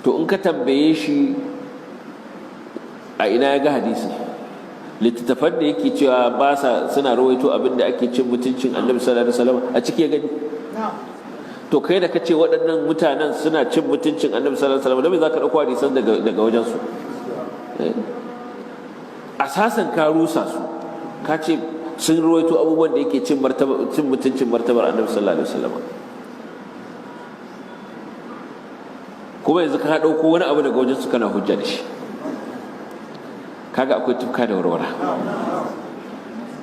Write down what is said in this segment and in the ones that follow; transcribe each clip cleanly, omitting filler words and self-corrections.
to in ka tambaye shi a ina ya ga hadisi, littattafan da yake cewa ba sa suna rawaito abin da ake cin mutuncin annabi sallallahu alaihi wasallam a ciki ya gani. To kai da kace waɗannan mutanen suna cin mutuncin annabi sallallahu alaihi wasallam, da me zaka dauko hadisan daga wajen su? Asasan ka rusa su, ka ce sun rawaito abubuwan da yake cin mutuncin martabar annabi sallallahu alaihi wasallam, kuma yanzu ka dauko wani abu daga wajen su kana hujja da shi. Kaga akwai tufka da warwara.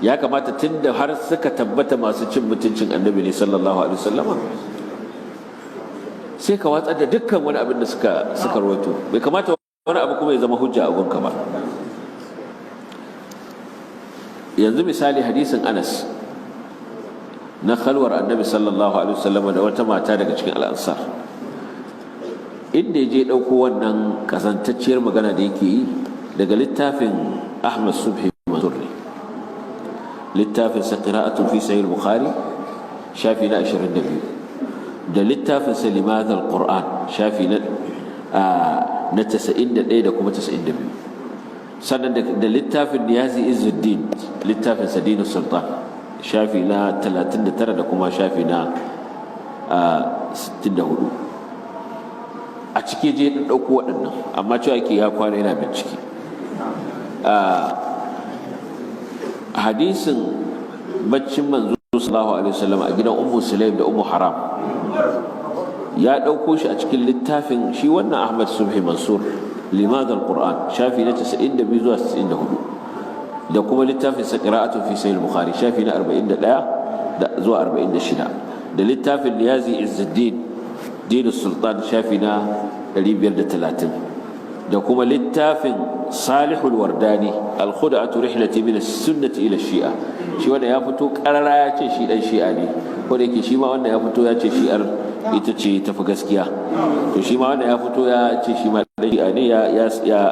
Ya kamata tunda har suka tabbata masu cin mutuncin annabi ne sallallahu alaihi wasallam, sai ka watsar da dukkan wani abin da suka rawaito. Bai kamata wani abu kuma ya zama hujja a gunka ba. Yanzu misali hadisin Anas na khalwar annabi sallallahu alaihi wasallam da wata mata daga cikin al-ansar, inda ya je ɗauko wannan kazantacciyar magana da yake yi daga littafin Ahmad Subhi Mansur ne, littafin sa qira'atun fi sahih al-Bukhari shafi na 22, da littafin sa Limad al-Qur'an shafi na 91 da kuma 92, sannan da littafin Niyazi Izzuddin littafin sa Dinus Sultan shafi na 39 da kuma shafi na 64. A cike je da ɗauko waɗannan, amma cewa ke ya kwana yana bincike. Hadisin baccin manzo sallallahu alaihi wasallam a gidan Ummu Sulaim da Ummu Haram ya ɗauko shi a cikin littafin shi wannan Ahmad Subhi Mansur Limad al-Qur'an shafi na 92 zuwa 94, da kuma littafin sa qira'atun fi sahih al-Bukhari shafi na 41 zuwa 46, da littafin Niyazi Izzuddin Dinus Sultan shafi na 530, da kuma littafin Salihul Wardani Al-Khud'atu Rihlati min as-Sunnati ila Shia. Shi wanda ya fito karara ya ce shi dan Shi'a ne, ko da yake shi ma wanda ya fito ya ce Shi'ar ita ce tafi gaskiya. To shi ma wanda ya fito ya ce shi ma dan Shi'a ne, ya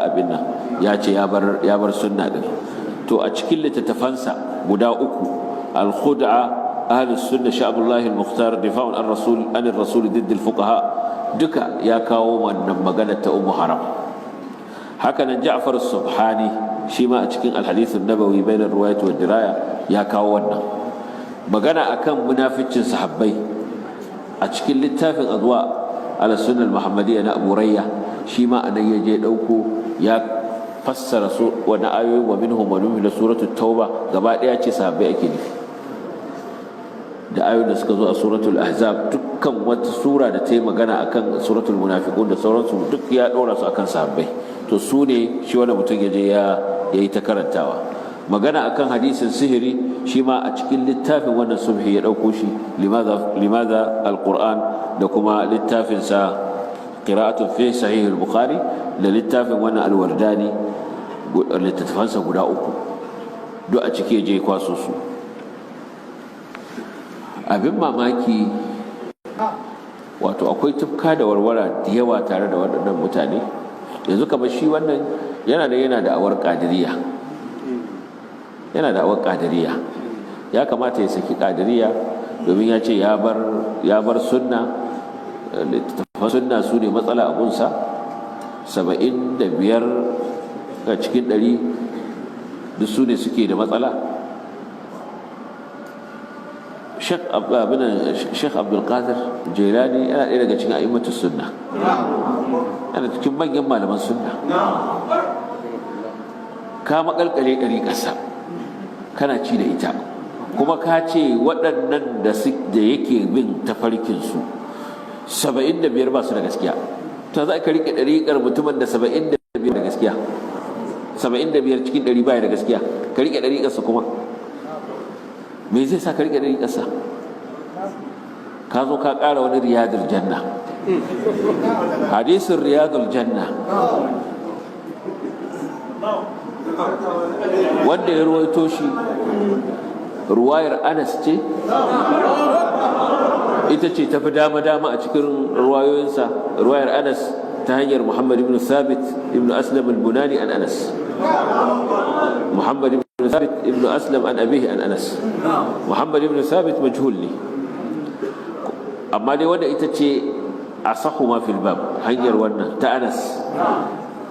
abin nan ya ce ya bar sunna din. To a cikin littattafansa guda uku, Al-Khud'a, Ahlus Sunna, Sha'bullahi al-Mukhtar, Difa'un an-Rasul ضد الفقهاء, duka ya kawo wannan magana ta Ummu Haram. Hakanan Ja'far as-Subhani shi ma a cikin al-Hadith an-Nabawi bainar riwayat wa diraya ya kawo wannan magana akan munaficcin sahabbai a cikin littafin Adwa al-Sunnah al-Muhammadiyya na Abu Rayya. Shi ma anan yaje dauko ya fassara su wani ayoyi wa minhum wa min suratul Tauba gaba daya ce sahabbai ake nufi, da ayoyin da suka zo a suratul Ahzab, dukkan wata sura da ta yi magana akan suratul Munafiqun da sauransu duk ya dora su akan sahabbai. To su ne shi wani mutum ya je ya yi ta karantawa. Magana akan hadisin sihiri shi ma a cikin littafin wannan Subhi ya ɗauko shi, limaza al-Qur'an, da kuma littafinsa qira'atun fi sahih al-Bukhari, da littafin wannan al-Wardani, littattafansa guda uku duk a ciki je kwaso su. Abin mamaki, wato akwai tufka da warwara da yawa tare da waɗannan mutane. Yanzu kamar shi wannan yana da awar qadiriyya, ya kamata ya saki qadiriyya domin ya ce ya bar sunna. Littattafan sunna su ne matsala abunsa, 75 ga cikin 100 duk su ne suke da matsala. Sheikh Abdul Qadir Jilani yana ɗaya daga cikin a'immatus sunna, yana cikin manyan malaman sunna. Ka makalkale ƙasa kana ci da ita, kuma ka ce waɗannan da yake bin tafarkinsu 75 ba su da gaskiya. Ta za ka riƙe ɗariƙar mutumin da 75 da gaskiya, 75 cikin 100 baya da gaskiya, ka riƙe ɗariƙarsa kuma me zai sa ka riƙe ɗariƙarsa? Ka zo ka ƙara wani riyadul janna, hadisin riyadul janna wanda ya ruwaito shi ruwayar Anas ce, ita ce tafi dama a cikin ruwayoyinsa. Ruwayar Anas ta hanyar Muhammad ibn Thabit ibn Aslam al-Bunani an Anas, Muhammad ibn Thabit ibn Aslam an abihi an Anas. Muhammad ibn Thabit majhul ne, amma dai wanda ita ce asahu ma fil bab, hanyar wannan ta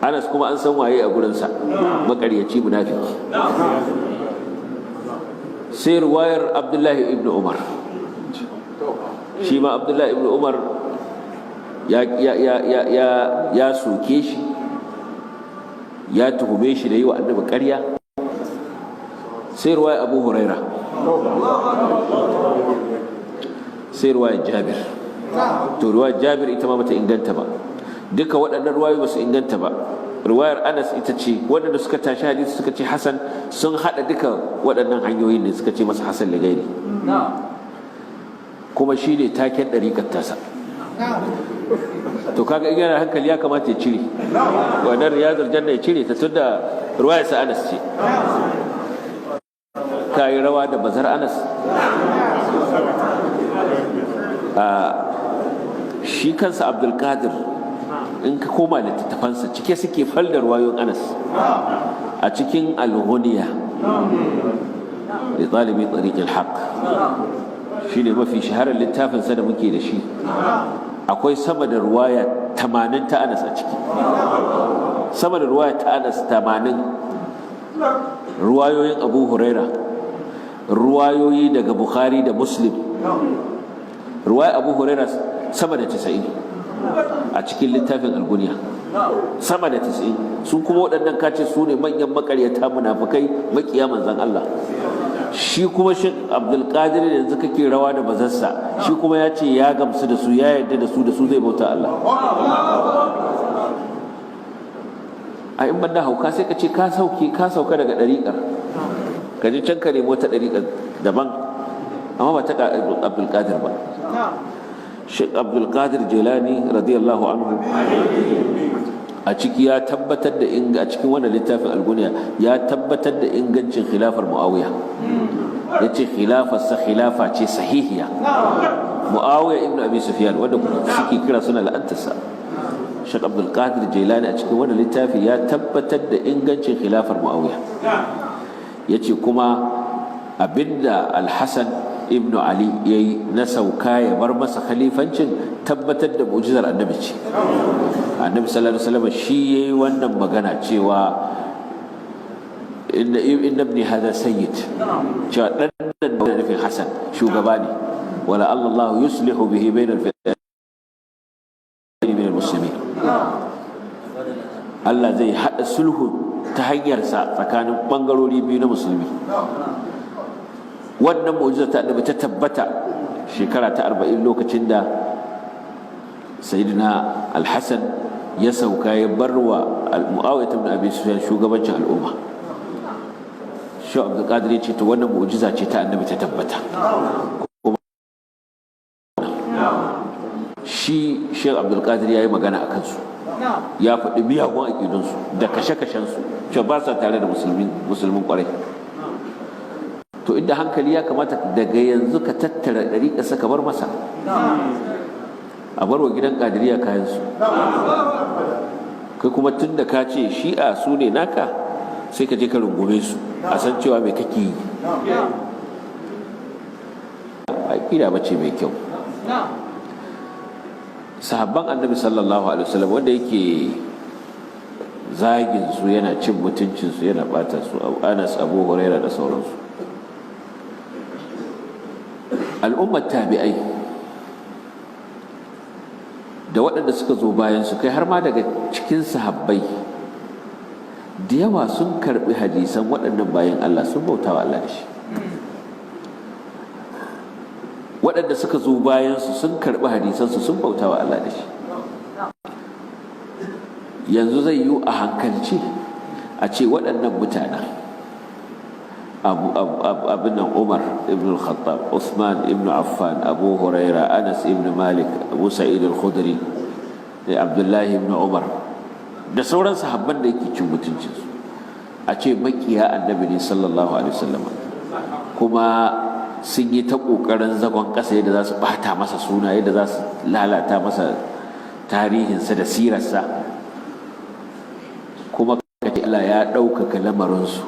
Anas kuma an san waye a gurinsa, makaryaci munafiki. sai ruwayar Abdullahi ibn Umar, shi ma Abdullahi ibn Umar ya soke shi, ya tuhume shi da yi wa annabi ƙarya. sai ruwayar Abu Huraira, sai ruwayar Jabir. To ruwayar Jabir ita ma bata inganta ba, duka waɗannan ruwayoyi ba su inganta ba. Ruwayar Anas ita ce, waɗanda suka tashi hadisi suka ce Hasan, sun haɗa duka waɗannan hanyoyin ne suka ce masa Hasan da gairi, kuma shi ne taken ɗariƙar tasa. To kaga in yana hankali ya kamata ya cire wannan Riyadul Janna, ya cire ta, tunda ruwayar sa Anas ce. Ka yi rawa da bazar Anas. Shi kansa Abdul Qadir, in ka koma littattafansa cike suke faldar wayoyin Anas. A cikin Al-Ghuniya li talibi tariq al-haq, shine mafi shaharar littafinsa da muke da shi, akwai sama da ruwaya 80 ta Anas a ciki, sama da ruwaya ta Anas 80. Ruwayoyin Abu Huraira, ruwayoyi daga Bukhari da Muslim, ruwaya Abu Huraira sama da 90 a cikin littafin Al-Ghuniya, sama da 90. Su kuma waɗannan kace su ne manyan makaryata munafikai makiya manzon Allah. Shi kuma shi Abdul Qadir da yanzu kake rawa da bazarsa, shi kuma ya ce ya gamsu da su, ya yarda da su zai bauta Allah. A in banda hauka sai ka ce ka sauka daga ɗariƙar, ka je can ka nemi wata ɗariƙar daban, amma ba ta Abdul Qadir ba. Sheikh Abdul Qadir Jilani radiyallahu anhu a ciki ya tabbatar da a cikin wannan littafin Al-Ghuniya ya tabbatar da ingancin khilafar Muawiya. Yace khilafarsa khilafa ce sahihiya. Muawiya ibn Abi Sufyan, wanda suke kira suna la'antarsa, Sheikh Abdul Qadir Jilani a cikin wannan littafi ya tabbatar da ingancin khilafar Muawiya. Yace kuma abinda Al-Hasan ibnu Ali yayi na sauka ya bar masa khalifancin tabbatar da mu'jizar annabi ce. Annabi sallallahu alaihi wasallam shi yayi wannan magana cewa inna ibni hada sayyid, cewa dan da nufin Hasan shugaba ne, wala Allah yuslihu bihi bainal muslimin. Allah zai hada sulhu ta hanyarsa tsakanin bangarori biyu na musulmi. Wannan mu'jiza ta annabi ta tabbata shekara ta 40 lokacin da sayyidina Al-Hasan ya sauka ya barwa Muawiya ibn Abi Sufyan shugabancin al'umma. Shi Abdul Qadir ya ce to wannan mu'jiza ce ta annabi ta tabbata. Shi Sheikh Abdul Qadir ya yi magana a kansu, ya faɗi miyagun aƙidunsu da kashe-kashensu, cewa ba sa tare da musulmin ƙwarai. To inda hankali ya kamata daga yanzu ka tattara ɗariƙarsa ka bar masa, a barwa gidan ƙadiriya kayansu. Kai kuma tun da ka ce shi'a su ne naka, sai ka je ka rungume su, a san cewa mai kake yi. Aƙida ba ce mai kyau. Sahabban annabi sallallahu alaihi wasallam wanda yake zagin su, yana cin mutuncin su, yana bata su, Anas, Abu Huraira da sauransu. Al'ummar tabi'ai da waɗanda suka zo bayan su, kai har ma daga cikin sahabbai da yawa sun karɓi hadisan waɗannan bayan Allah, sun bautawa Allah da shi. Waɗanda suka zo bayan su sun karɓi hadisansu, sun bautawa Allah da shi. Yanzu zai yi a hankalci a ce waɗannan mutanen abin nan Umar ibn al-Khattab, Uthman ibn Affan, Abu Huraira, Anas ibn Malik, Abu Sa'id al-Khudri, da Abdullahi ibn Umar da sauran sahabban da yake cin mutuncinsu, a ce makiya annabi ne sallallahu alaihi wasallam, kuma sun yi ta kokarin zagon ƙasa yadda za su bata masa suna, yadda za su lalata masa tarihinsa da sirarsa, kuma Allah ya ɗaukaka lamarinsu,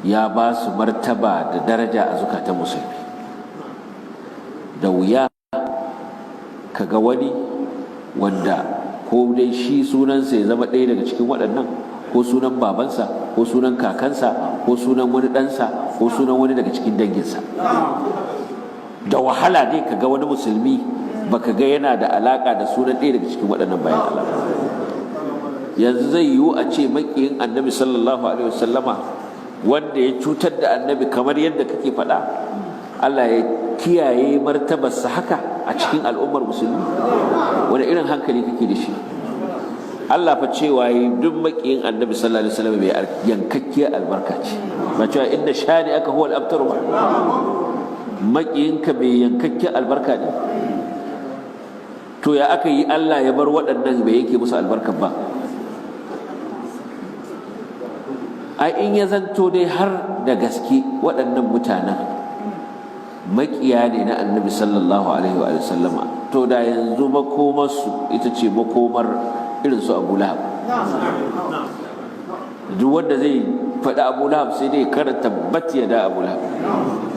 ya ba su martaba da daraja a zukatan musulmi. Da wuya kaga wani wanda ko dai shi sunansa ya zama ɗaya daga cikin waɗannan, ko sunan babansa ko sunan kakansa ko sunan wani ɗansa ko sunan wani daga cikin danginsa. Da wahala ne ka ga wani musulmi baka ga yana da alaka da sunan ɗaya daga cikin waɗannan bayan Allah. Yanzu zai yiwu a ce maƙiyin annabi sallallahu alaihi wasallama wanda ya cutar da annabi kamar yadda kake faɗa, Allah ya kiyaye martabarsa haka a cikin al'ummar musulmi? Wani irin hankali kake da shi? Allah fa cewa yi duk maƙiyin annabi sallallahu alaihi wasallam mai yankakkiyar albarka ce, ba cewa inda shani aka huwa al-abtar ba. Maƙiyinka mai yankakkiyar albarka ne. To ya aka yi Allah ya bar waɗannan bai yake musu albarkar ba? Ai in ya zanto dai har da gaske waɗannan mutanen maƙiya ne na annabi sallallahu alaihi wa sallama, to da yanzu makomarsu ita ce makomar irin su Abu Lahab. Duk wanda zai faɗi Abu Lahab sai dai kara tabbat ya da Abu Lahab,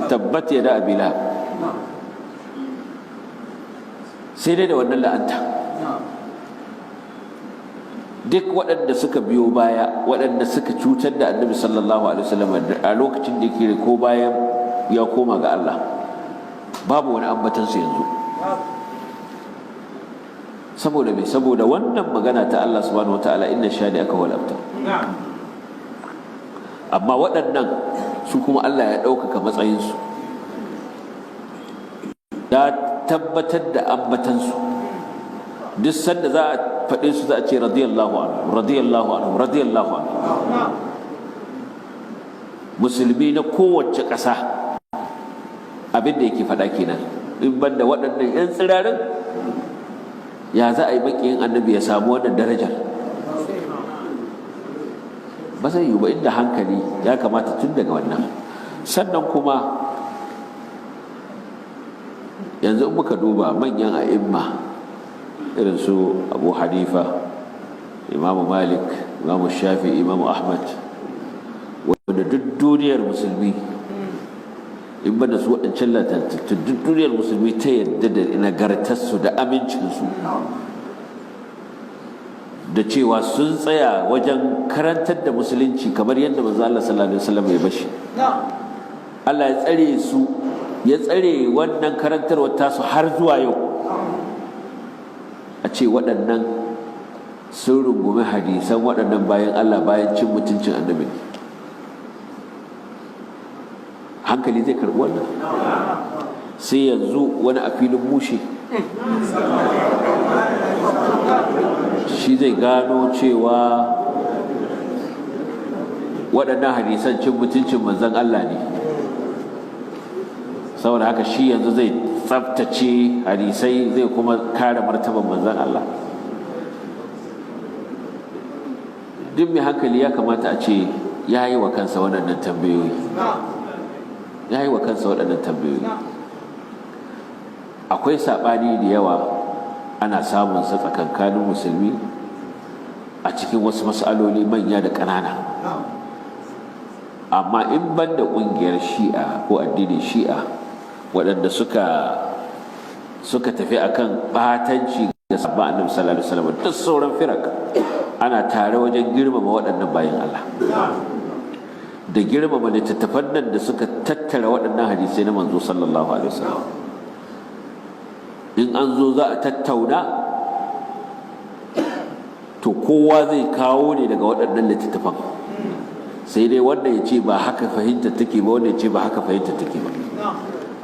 tabbat ya da Abi Lahab, sai dai da wannan la'anta. Duk waɗanda suka biyo baya, waɗanda suka cutar da annabi sallallahu alaihi wasallam a lokacin da yake ko bayan ya koma ga Allah, babu wani ambatansu yanzu. Saboda me? Saboda wannan magana ta Allah subhanahu wataala, inna shani aka wal abtar. Amma waɗannan su kuma Allah ya ɗaukaka matsayinsu, ya tabbatar da ambatansu. Duk sanda za a faɗe su za a ce radiyallahu anhu, radiyallahu anhu, radiyallahu anhu. Musulmi na kowace ƙasa abin da yake faɗa kenan, in banda waɗannan 'yan tsirarin, ya za a yi maƙiyin annabi ya samu wannan darajar? Ba zai yi ba. Inda hankali ya kamata tun daga wannan. Sannan kuma yanzu in muka duba manyan a'imma irin su Abu Hanifa, Imam Malik, Imam Shafi, Imam Ahmad, wanda duk duniyar musulmi, in bada su waɗancan latattu, duk duniyar musulmi ta yadda da nagartarsu da amincinsu, da cewa sun tsaya wajen karantar da musulunci kamar yadda manzo Allah sallallahu alaihi wasallam ya bashi. Allah ya tsare su, ya tsare wannan karantarwar tasu har zuwa yau. A ce waɗannan sun rungumi hadisan waɗannan bayan Allah bayan cin mutuncin annabi, hankali zai karɓi wannan? Sai yanzu wani a filin mushe shi zai gano cewa waɗannan hadisan cin mutuncin manzon Allah ne, saboda haka shi yanzu zai tsaftace hadisai, zai kuma kare martaban manzon Allah. Duk mai hankali ya kamata a ce ya yi wa kansa waɗannan tambayoyi, ya yi wa kansa waɗannan tambayoyi. Akwai saɓani da yawa ana samun sa tsakankanin musulmi a cikin wasu mas'aloli manya da ƙanana, amma in ban da ƙungiyar shi'a ko addinin shi'a waɗanda suka tafi akan ɓatanci ga sahabban annabi sallallahu alaihi wasallam, duk sauran firak ana tare wajen girmama waɗannan bayan Allah da girmama littattafan nan da suka tattara waɗannan hadisai na manzo sallallahu alaihi wasallam. In an zo za a tattauna, to kowa zai kawo ne daga waɗannan littattafan, sai dai wanda ya ce ba haka fahimta take ba, wanda ya ce ba haka fahimta take ba,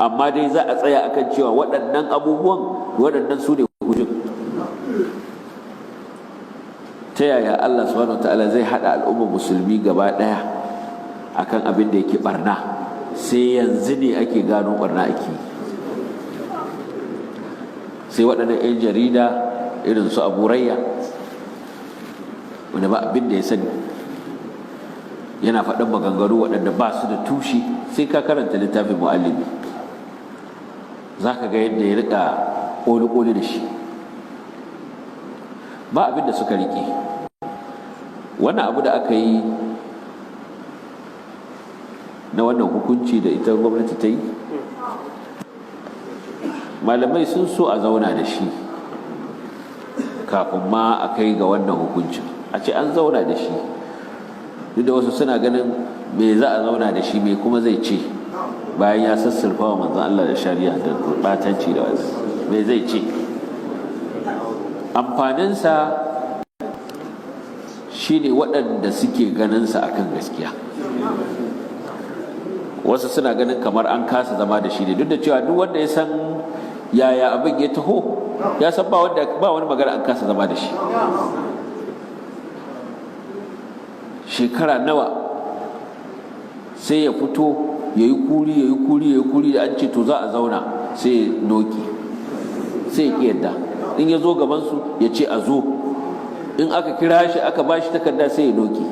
amma dai za a tsaya akan cewa waɗannan abubuwan, waɗannan su ne hujjin. Ta yaya Allah subhanahu wataala zai haɗa al'ummar musulmi gaba ɗaya akan abin da yake barna, sai yanzu ne ake gano barna ake? Sai waɗannan 'yan jarida irin su Abu Rayya, wanda ba abin da ya sani, yana faɗin maganganu waɗanda ba su da tushe. Sai ka karanta littafin Mu'allimi za ka ga yadda ya riƙa ƙoli-ƙoli da shi, ba abin da suka riƙe. Wannan abu da aka yi na wannan hukunci da ita gwamnati ta yi, malamai sun so a zauna da shi kafin ma a kai ga wannan hukuncin, a ce an zauna da shi. Duk da wasu suna ganin me za a zauna da shi, me kuma zai ce bayan ya sassulfa wa manzon Allah da shari'a da batanci da wasu, me zai ce? Amfaninsa shi ne waɗanda suke ganinsa akan gaskiya. Wasu suna ganin kamar an kasa zama da shi ne, duk da cewa duk wanda ya san yaya abin ya taho ya san ba wani magana an kasa zama da shi. Shekara nawa sai ya fito ya yi kuri da an ce to za a zauna sai ya noki, sai ya ƙi yadda. In ya zo gabansu ya ce a zo, in aka kira shi aka ba shi takarda sai ya noki.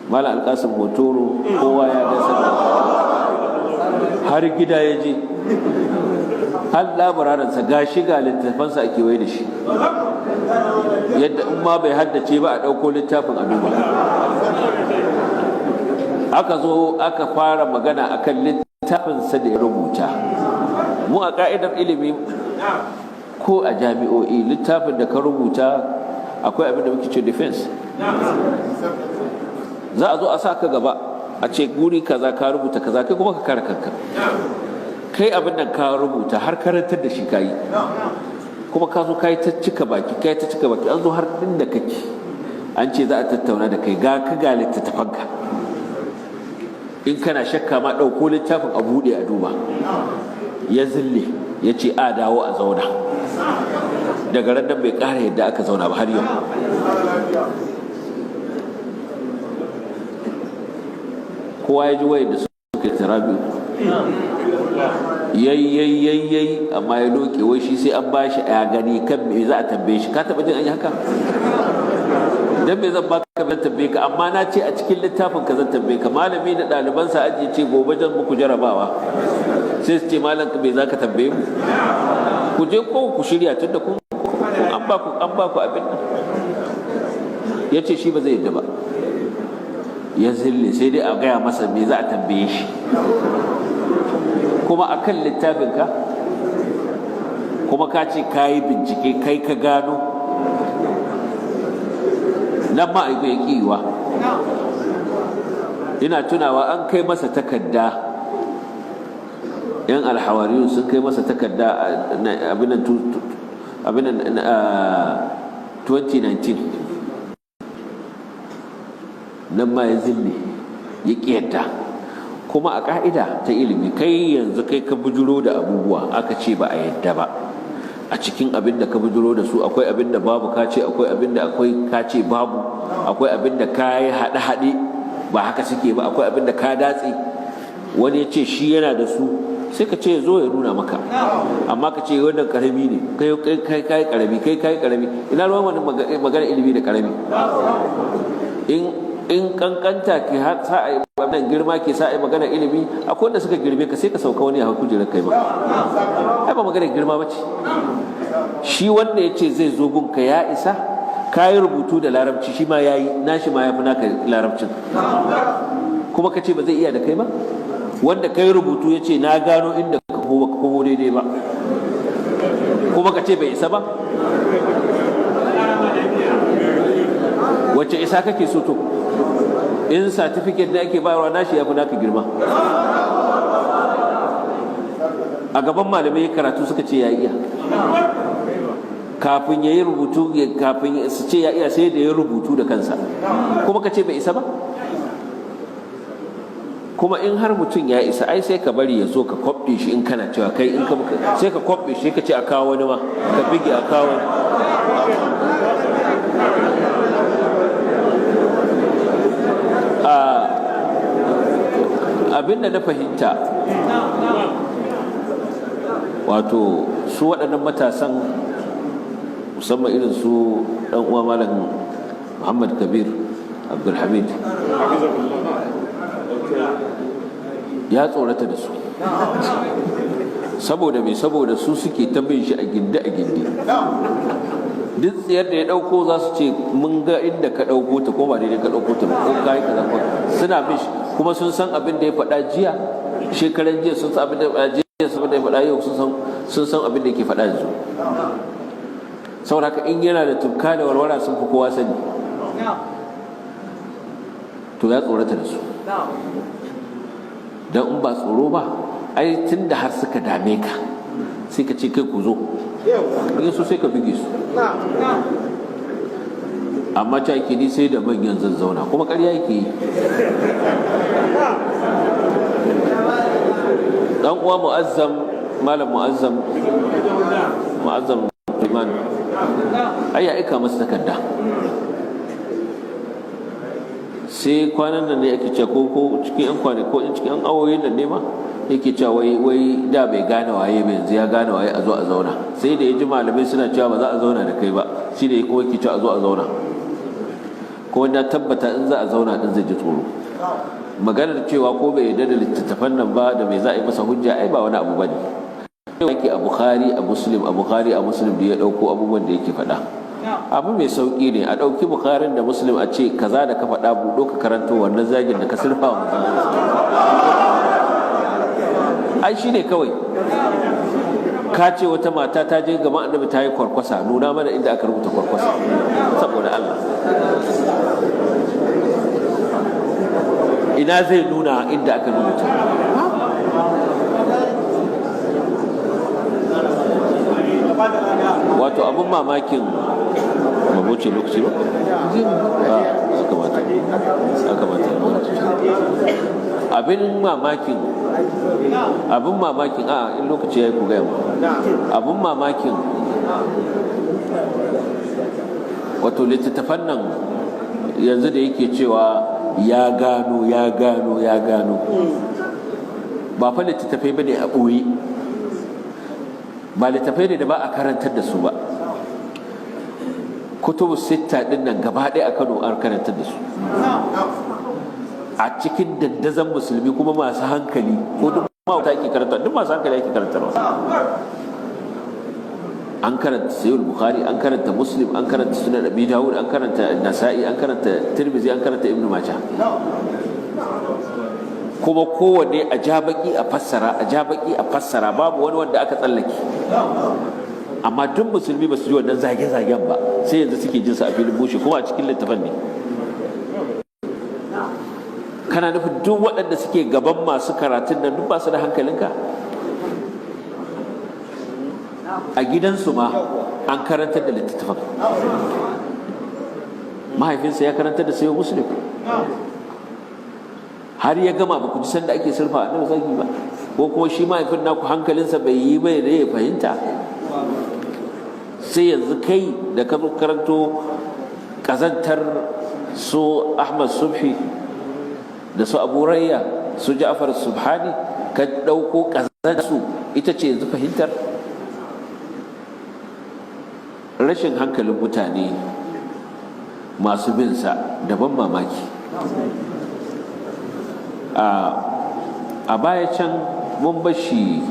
Mala Alƙasim Hotoro kowa ya ga sanar, har gida ya je, har labararinsa ga littafansa a kewaye da shi, yadda in ma bai haddace ba a ɗauko littafin a duba. Aka zo aka fara magana akan littafinsa da ya rubuta. Mu a ka'idar ilimi ko a jami'o'i, littafin da ka rubuta akwai abin da muke ce defense. Za a zo a sa ka gaba a ce guri kaza ka rubuta kaza, kai kuma ka kare kanka. Kai abin da ka rubuta har karantar da shi kayi, kuma ka zo kayi ta cika baki, an zo har inda kake an ce za a tattauna da kai, ga littattafanka. In kana shakka ma ɗauko littafin a buɗe a duba. Ya zille ya ce a dawo a zauna. Daga ran nan bai ƙara yadda aka zauna ba har yau. Kowa ya ji wayar da suka yi tarabi, yayi amma ya loke, wai shi sai an bashi a gani kan me za a tambaye shi. Ka taɓa jin an yi haka? Dan me zan baka zan tambaye ka, amma na ce a cikin littafin ka zan tambaye ka. Malami da ɗalibansa ajiye ce gobe jan muku jarabawa, sai su ce malam me za ka tambaye mu? Ku je ko ku shirya tun da kun an ba ku abin nan. Ya ce shi ba zai yadda ba, ya zille, sai dai a gaya masa me za a tambaye shi. Kuma a kan littafinka, kuma ka ce ka yi bincike, kai ka gano, nan ma aibu ya ƙiwa. Ina tunawa an kai masa takarda, yan alhawariyun sun kai masa takarda abinan 2019. Nan ma ya zille ya ƙiyarta. Kuma a ƙa'ida ta ilimi, kai yanzu kai ka bujuro da abubuwa aka ce ba a yadda ba. A cikin abin da ka bujuro da su akwai abin da babu ka ce akwai, abin da akwai ka ce babu, akwai abin da ka yi haɗe-haɗe ba haka suke ba, akwai abin da ka datse. Wani ya ce shi yana da su, sai ka ce zo ya nuna maka. Amma ka ce wannan ƙarami ne, kai kai ƙarami. Ina ruwan wani magana ilimi da ƙarami? In kankanta ke sa a yi wannan girma ke sa a yi magana ilimi, akwai wanda suka girme ka sai ka sauka wani a kujerar kai ba. Ai ba magana girma ba ce. Shi wanda ya ce zai zo gunka ya isa, ka yi rubutu da larabci, shi ma ya yi nashi, ma ya fi naka larabcin, kuma ka ce ba zai iya da kai ba. Wanda ka yi rubutu ya ce na gano inda ka komo daidai ba, kuma ka ce bai isa ba. Wacce isa kake so to? In certificate da ake bayarwa nashi ya fi naka girma. A gaban malamai karatu suka ce ya iya, kafin ya yi rubutu, kafin su ce ya iya sai da ya rubutu da kansa, kuma ka ce bai isa ba. Kuma in har mutum ya isa, ai sai ka bari ya zo ka kwaɓe shi. In kana cewa kai in ka sai ka kwaɓe shi, ka ce a kawo wani ma, ka bige a kawo wani. Abin da na fahimta, wato su waɗannan matasan, musamman irin su ɗan uwa malam Muhammad Kabir Abdulhamid, ya tsorata da su. Saboda me? Saboda su suke ta bin shi a gindi. Duk tsayar da ya ɗauko za su ce mun ga inda ka ɗauko ta, ko ba daidai ka ɗauko ta ba, ko ka yi kaza, suna bin shi. Kuma sun san abin da ya faɗa jiya, shekaran jiya sun san abin da ya faɗa jiya. saboda ya faɗa yau sun san abin da yake faɗa yanzu. Saboda haka in yana da tufka da warwara sun fi kowa sani, to ya tsorata da su. Don in ba tsoro ba, ai tun da har suka dame ka sai ka ce kai ku zo, in so sai ka bige su. Amma ta yake ni sai da manyan zan zauna, kuma ƙarya yake yi. Dan uwa malam mu'azzam Iman ai ya aika masa takarda, sai kwanan nan ne ake cewa ko cikin yan kwanaki ko cikin yan awoyin nan ne ma yake cewa wai da bai gane waye ba, yanzu ya gane waye, a zo a zauna. Sai da ya ji malamai suna cewa ba za a zauna da kai ba, shi da kuma yake cewa a zo a zauna. Kuma na tabbata in za a zauna din zai ji tsoro. Maganar cewa ko bai yarda da littattafan nan ba da mai za a yi masa hujja, ai ba wani abu bane. Yake a Bukhari a Muslim da ya dauko abubuwan da yake faɗa, abu mai sauki ne a dauki Bukharin da Muslim a ce kaza da ka faɗa buɗo ka karanto wannan zagin da ka surfa wa mutum, ai shine kawai. Ka ce wata mata ta je gaban annabi ta yi kwarkwasa, nuna mana inda aka rubuta kwarkwasa saboda Allah. Ina zai nuna inda aka rubuta? Wato abin mamakin mabuce lokaci ba? Abin mamakin in lokaci ya yi ku gaya mu. Abin mamakin wato littattafan nan yanzu da yake cewa ya gano ba fa littattafai ba ne a ɓoye, ba littattafai ne da ba a karantar da su ba. Kutubu sitta ɗin nan gaba ɗaya a Kano an karantar da su a cikin dandazon musulmi kuma masu hankali, ko duk mawata ake karanta, duk masu hankali ake karantarwa. An karanta Sahih Bukhari, an karanta Muslim, an karanta Sunan Abi Dawud, an karanta Nasa'i, an karanta Tirmidhi, an karanta Ibn Majah. Kuma kowanne a jabaki a fassara, babu wani wanda aka tsallake. Amma duk musulmi ba su ji wannan zage-zagen ba, sai yanzu suke jin sa a filin bushe, kuma a cikin littafin ne. Kana nufin duk waɗanda suke gaban masu karatun nan duk ba su da hankalinka? A gidansu ma an karantar da littattafan. Mahaifinsa ya karantar da sayo Muslim, har ya gama ba ku ji sanda ake sulfa annabi zaki ba, ko kuma shi mahaifin naku hankalinsa bai yi bai da ya fahimta. Sai yanzu kai da ka karanto kazantar su Ahmad Subhi da su Abu Rayya su Ja'far Subhani, ka dauko kazantar su ita ce yanzu fahimtar. Rashin hankalin mutane masu bin sa daban mamaki. A baya can mun bashi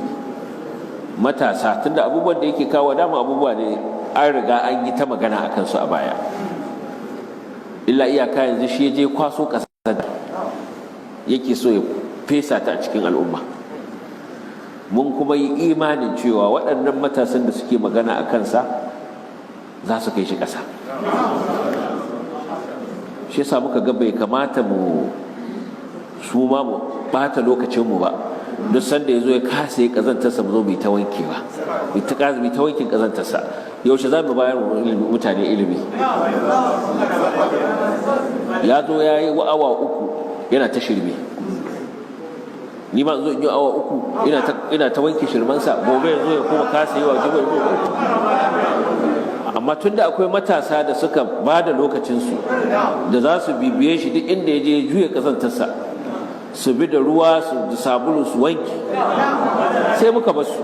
matasa, tunda abubuwan da yake kawo dama abubuwa ne an riga an yi ta magana a kansu a baya, illa iyaka yanzu shi ya je kwaso ƙasar yake so ya fesa ta a cikin al'umma. Mun kuma yi imanin cewa waɗannan matasan da suke magana a kansa za su kai shi ƙasa. Shi yasa muka ga bai kamata mu ɓata lokacinmu ba, duk sanda ya zo ya kasa yi ƙazantarsa mu zo mu ta wankewa, mu ta wankin ƙazantarsa. Yaushe za mu bayar mutane ilimi? Ya zo ya yi awa 3 yana ta shirme, ni ma zo in yi awa 3 ina ta wanke shirmansa, gobe ya zo ya kuma kasa yi wa jibar. Amma tun da akwai matasa da suka ba da lokacinsu da za su bibiye shi duk inda ya je ya juya ƙazantarsa, su bi da ruwa su da sabulu su wanki, sai muka basu.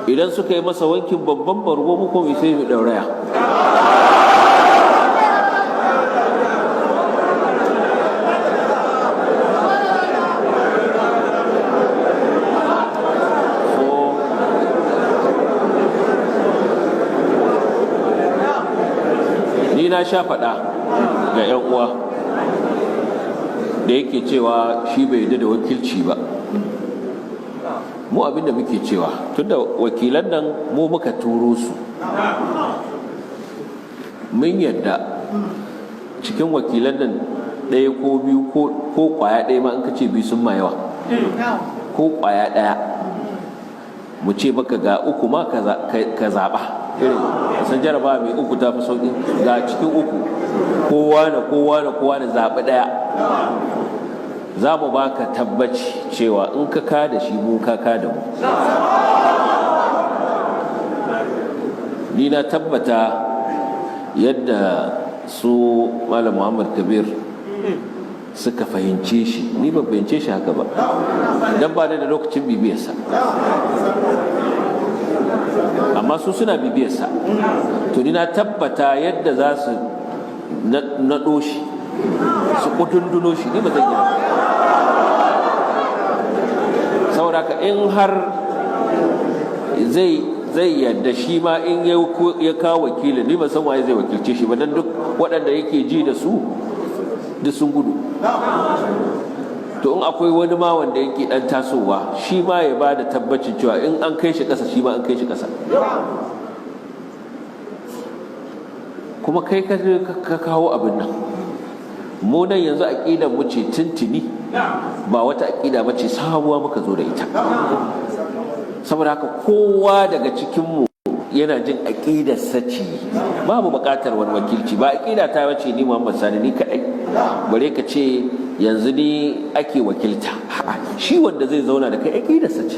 Idan suka yi masa wankin babban bargo, mu kuma sai mu dauraya. Ni na sha faɗa ga 'yan uwa da yake cewa shi bai yarda da wakilci ba, mu abinda muke cewa tunda wakilan nan mu muka turo su, mun yadda cikin wakilan nan ɗaya ko biyu ko kwaya ɗaya ma in ka ce biyu sun ma yawa, ko kwaya ɗaya mu ce maka ga uku ma ka zaɓa, irin san jaraba mai uku ta fi sauƙi, ga cikin uku kowa da zaɓi ɗaya, za mu baka tabbaci cewa in ka da shi mu ka da mu. Ni na tabbata yadda su Malam Muhammad Kabir suka fahimce shi, ni ban fahimce shi haka ba, don ba da lokacin bibiyarsa, amma su suna bibiyarsa. To ni na tabbata yadda za su naɗo shi su kudunduno shi, ni ba zan yi haka. Sauraka in har zai yadda shi ma in ya kawo wakilin, ni ba san waye zai wakilce shi ba, don duk waɗanda yake ji da su duk sun gudu. To in akwai wani ma wanda yake ɗan tasowa, shi ma ya ba da tabbacin cewa in an kai shi ƙasa, shi ma an kai shi ƙasa. Kuma kai ka kawo abin nan, mu nan yanzu aƙidar mu ce tuntuni, ba wata aƙida ba ce sabuwa muka zo da ita. Saboda haka kowa daga cikinmu yana jin aƙidar sace, babu buƙatar wani wakilci. Ba aƙida ta bace ni Muhammad Sani ni kaɗai, bare ka ce yanzu ni ake wakilta. Shi wanda zai zauna da kai aƙidar sace,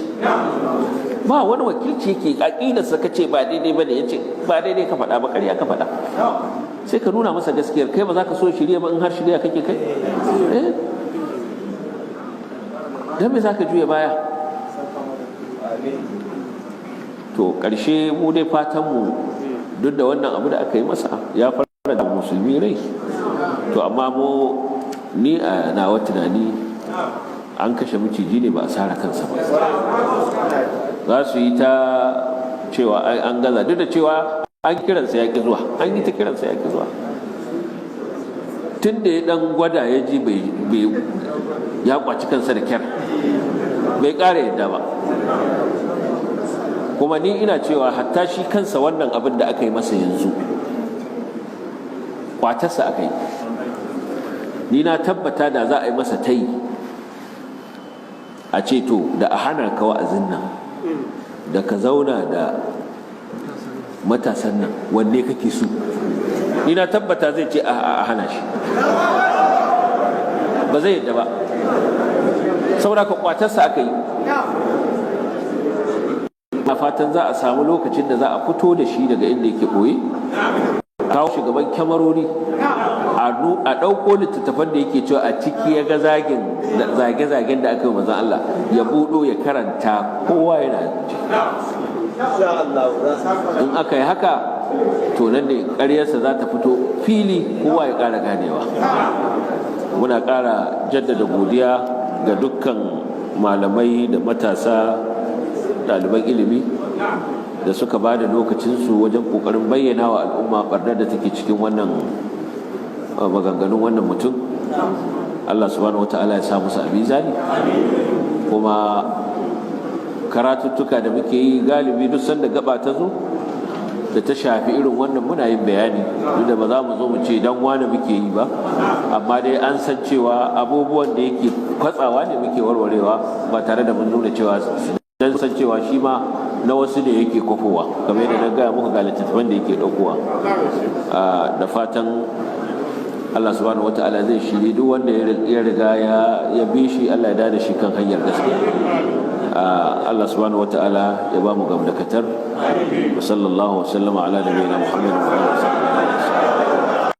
ba wani wakilci yake aƙidar sa kace ba daidai bane, yace ba daidai ka faɗa ba, ƙarya ka faɗa, sai ka nuna masa gaskiyar. Kai ba za ka so shirya ba in har shirya kake kai, dan me za ka juya baya? To ƙarshe mu dai fatanmu, duk da wannan abu da aka yi masa ya fara da musulmi rai, to amma ni a nawa tunani an kashe miciji ne ba a sara kansa ba. Za su yi ta cewa an gaza, duk da cewa an kiransa ya ƙi zuwa, an yi ta kiransa ya ƙi zuwa. Tun da ya ɗan gwada ya ji ya kwaci kansa da kyar, bai ƙara yadda ba. Kuma ni ina cewa hatta shi kansa wannan abin da aka yi masa yanzu kwatarsa aka yi. Ni na tabbata da za a yi masa tayi a ce to da a hana ka wa'azin nan da ka zauna da matasan nan, wanne kake so? Ni na tabbata zai ce a hana shi, ba zai yadda ba, saboda ka kwatarsa aka yi. A fatan za a samu lokacin da za a fito da shi daga inda yake ɓoye, kawo shugaban kyamarori, a ɗauko littattafan da yake cewa a ciki ya ga zage-zagen da aka yi manzon Allah, ya buɗo ya karanta, kowa yana ji. In aka yi haka, to nan ne ƙaryarsa za ta fito fili, kowa ya ƙara ganewa. Muna ƙara jaddada godiya ga dukkan malamai da matasa, ɗaliban ilimi da suka ba da lokacinsu wajen ƙoƙarin bayyana wa al'umma ɓarnar da take cikin wannan maganganun wannan mutum. Allah subhanahu wa ta'ala ya sa musu a mizani. Kuma karatuttuka da muke yi galibi duk sanda gaba ta zo da ta shafi irin wannan muna yin bayani, duk da ba za mu zo mu ce dan wane muke yi ba, amma dai an san cewa abubuwan da yake kwatsawa ne muke warwarewa, ba tare da mun nuna cewa dan san cewa shi ma na wasu ne yake kofowa, kamar yadda na gaya muku ga littattafan da yake ɗaukowa. Da fatan Allah subhanahu wata'ala zai shiri duk wanda ya riga ya bi shi, Allah ya dada shi kan hanyar gaskiya. Allah subhanahu wata'ala ya ba mu gamdakatar. Wa sallallahu wa sallama ala nabiyyina Muhammadin wa alihi wa sahbihi.